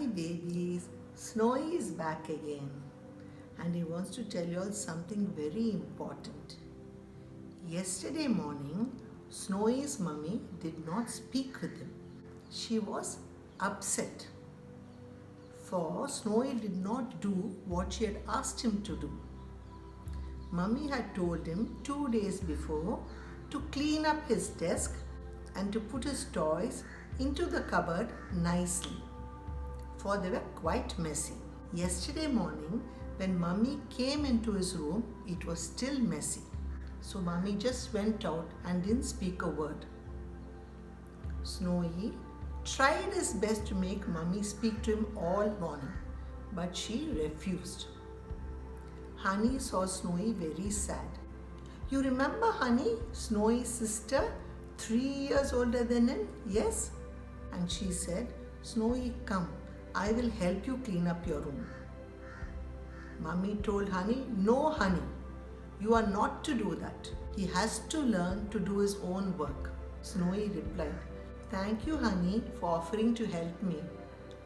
Hi babies, Snowy is back again and he wants to tell you all something very important. Yesterday morning, Snowy's mummy did not speak with him. She was upset for Snowy did not do what she had asked him to do. Mummy had told him 2 days before to clean up his desk and to put his toys into the cupboard nicely, for they were quite messy. Yesterday morning, when Mummy came into his room, it was still messy. So Mummy just went out and didn't speak a word. Snowy tried his best to make Mummy speak to him all morning, but she refused. Honey saw Snowy very sad. You remember Honey, Snowy's sister, 3 years older than him? Yes? And she said, Snowy, come, I will help you clean up your room. Mummy told Honey, no Honey, you are not to do that. He has to learn to do his own work. Snowy replied, thank you Honey for offering to help me,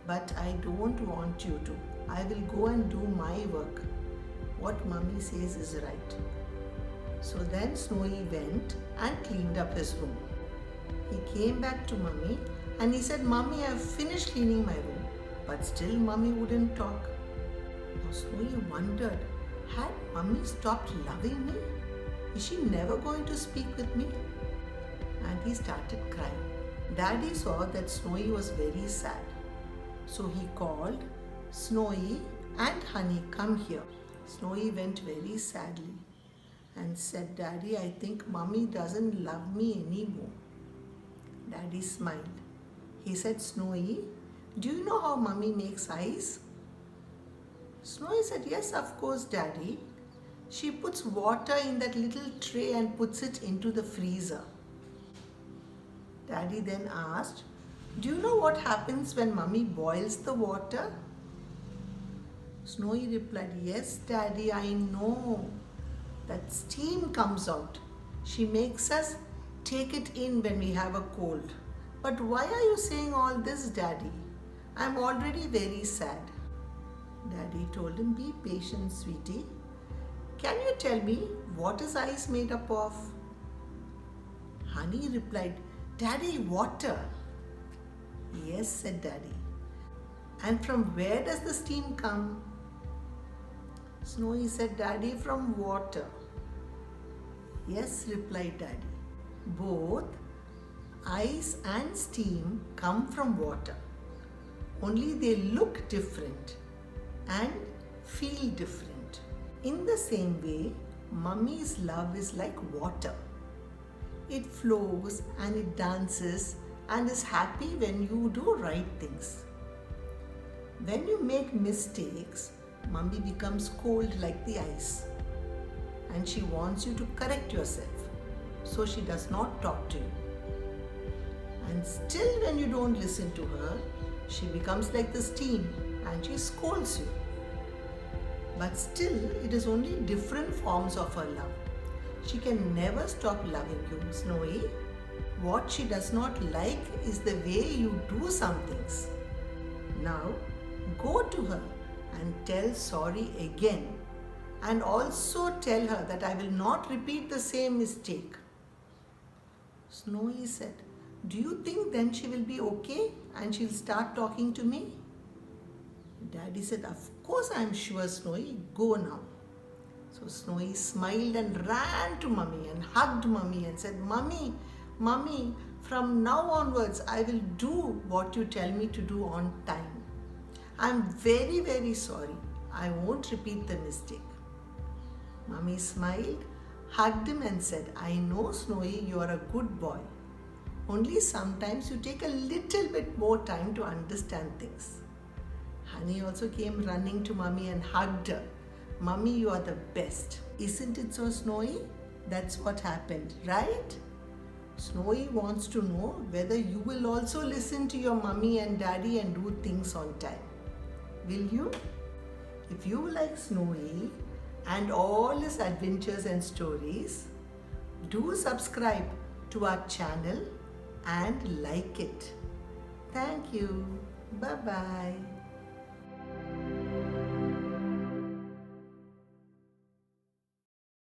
but I don't want you to. I will go and do my work. What Mummy says is right. So then Snowy went and cleaned up his room. He came back to Mummy and he said, Mummy, I have finished cleaning my room. But still Mummy wouldn't talk. Now Snowy wondered, had Mummy stopped loving me? Is she never going to speak with me? And he started crying. Daddy saw that Snowy was very sad. So he called, Snowy and Honey, come here. Snowy went very sadly and said, Daddy, I think Mummy doesn't love me anymore. Daddy smiled. He said, Snowy, do you know how Mummy makes ice? Snowy said, yes, of course, Daddy. She puts water in that little tray and puts it into the freezer. Daddy then asked, do you know what happens when Mummy boils the water? Snowy replied, yes, Daddy, I know. That steam comes out. She makes us take it in when we have a cold. But why are you saying all this, Daddy? I'm already very sad. Daddy told him, be patient, sweetie. Can you tell me what is ice made up of? Honey replied, Daddy, water. Yes, said Daddy. And from where does the steam come? Snowy said, Daddy, from water. Yes, replied Daddy. Both ice and steam come from water. Only they look different and feel different. In the same way, Mummy's love is like water. It flows and it dances and is happy when you do right things. When you make mistakes, Mummy becomes cold like the ice and she wants you to correct yourself, so she does not talk to you. And still when you don't listen to her, she becomes like the steam and she scolds you. But still, it is only different forms of her love. She can never stop loving you, Snowy. What she does not like is the way you do some things. Now, go to her and tell sorry again. And also tell her that I will not repeat the same mistake. Snowy said, do you think then she will be okay and she'll start talking to me? Daddy said, of course I am sure, Snowy, go now. So Snowy smiled and ran to Mummy and hugged Mummy and said, Mummy, Mummy, from now onwards I will do what you tell me to do on time. I am very, very sorry. I won't repeat the mistake. Mummy smiled, hugged him and said, I know, Snowy, you are a good boy. Only sometimes you take a little bit more time to understand things. Honey also came running to Mummy and hugged her. Mummy, you are the best. Isn't it so, Snowy? That's what happened, right? Snowy wants to know whether you will also listen to your Mummy and Daddy and do things on time. Will you? If you like Snowy and all his adventures and stories, do subscribe to our channel and like it. Thank you. Bye-bye.